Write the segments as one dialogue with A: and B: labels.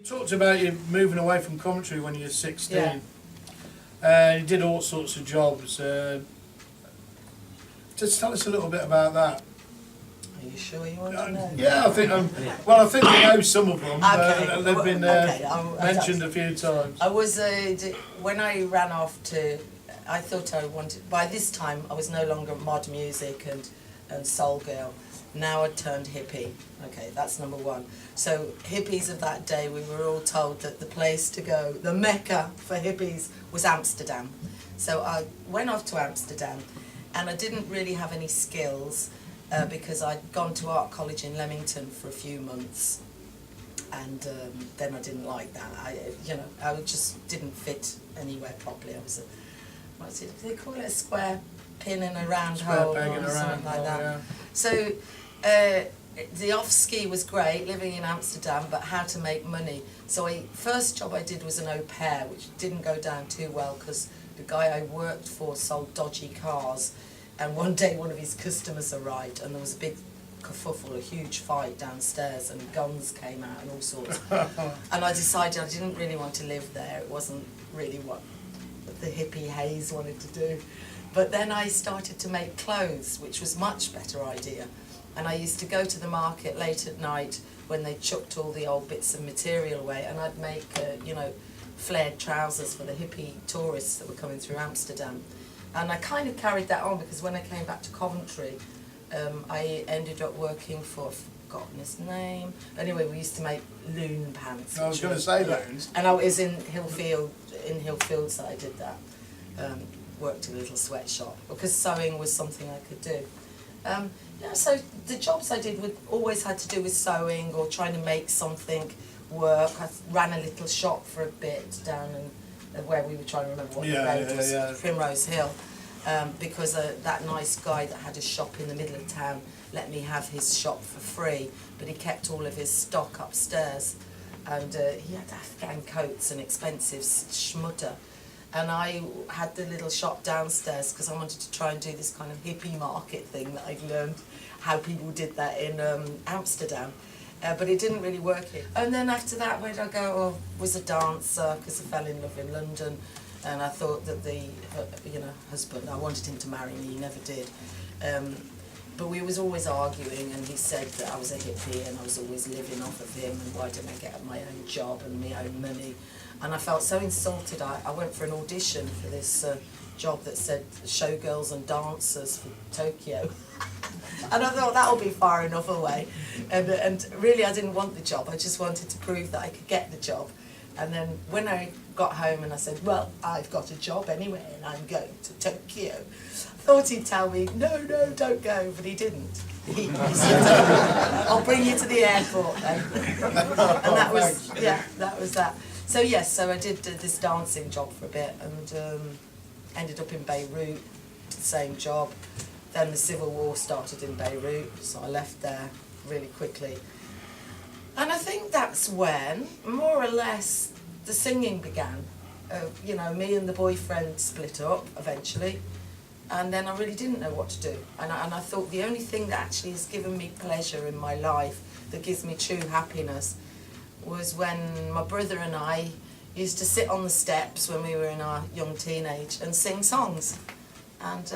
A: You talked about you moving away from Coventry when you were 16. You did all sorts of jobs. Just tell us a little bit about that.
B: Are you sure you want to know?
A: Yeah, I think. Well, I think we know some of them.
B: Okay.
A: They've been mentioned a few times.
B: I was when I ran off to. I thought I wanted. By this time, I was no longer mod music and soul girl. Now I'd turned hippie. Okay, that's number one. So hippies of that day, we were all told that the place to go, the mecca for hippies, was Amsterdam. So I went off to Amsterdam, and I didn't really have any skills because I'd gone to art college in Leamington for a few months, and then I didn't like that. I just didn't fit anywhere properly. I was what's it? Do they call it a square pin in a round hole or something like that? Yeah. So. The off-ski was great, living in Amsterdam, but how to make money. So first job I did was an au pair, which didn't go down too well because the guy I worked for sold dodgy cars, and one day one of his customers arrived and there was a big kerfuffle, a huge fight downstairs, and guns came out and all sorts. And I decided I didn't really want to live there. It wasn't really what the hippie Hayes wanted to do. But then I started to make clothes, which was a much better idea. And I used to go to the market late at night when they chucked all the old bits of material away, and I'd make, flared trousers for the hippie tourists that were coming through Amsterdam. And I kind of carried that on because when I came back to Coventry, I ended up working for, I've forgotten his name. Anyway, we used to make loon pants.
A: I was going to say loons.
B: And I was in Hillfields that I did that. Worked in a little sweatshop because sewing was something I could do. So the jobs I did always had to do with sewing or trying to make something work. I ran a little shop for a bit down in where we were trying to remember what the road was, Primrose Hill, because that nice guy that had a shop in the middle of town let me have his shop for free, but he kept all of his stock upstairs, and he had Afghan coats and expensive schmutter. And I had the little shop downstairs because I wanted to try and do this kind of hippie market thing that I'd learned how people did that in Amsterdam. But it didn't really work here. And then after that, where did I go? Oh, was a dancer because I fell in love in London. And I thought that the husband, I wanted him to marry me, he never did. But we was always arguing, and he said that I was a hippie and I was always living off of him, and why didn't I get my own job and my own money? And I felt so insulted. I went for an audition for this job that said showgirls and dancers for Tokyo. And I thought that'll be far enough away. And really I didn't want the job. I just wanted to prove that I could get the job. And then when I got home and I said, well, I've got a job anyway and I'm going to Tokyo, I thought he'd tell me, no, don't go, but he didn't. He said, I'll bring you to the airport then. And that was that. So yes, so I did this dancing job for a bit and ended up in Beirut, same job. Then the civil war started in Beirut, so I left there really quickly. And I think that's when, more or less, the singing began. Me and the boyfriend split up eventually, and then I really didn't know what to do. And I thought the only thing that actually has given me pleasure in my life, that gives me true happiness, was when my brother and I used to sit on the steps when we were in our young teenage and sing songs. And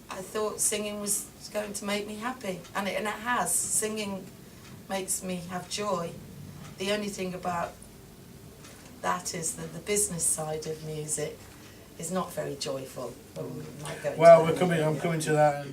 B: I thought singing was going to make me happy, and it has. Singing makes me have joy. The only thing about that is that the business side of music is not very joyful. But we might go into
A: I'm coming to that.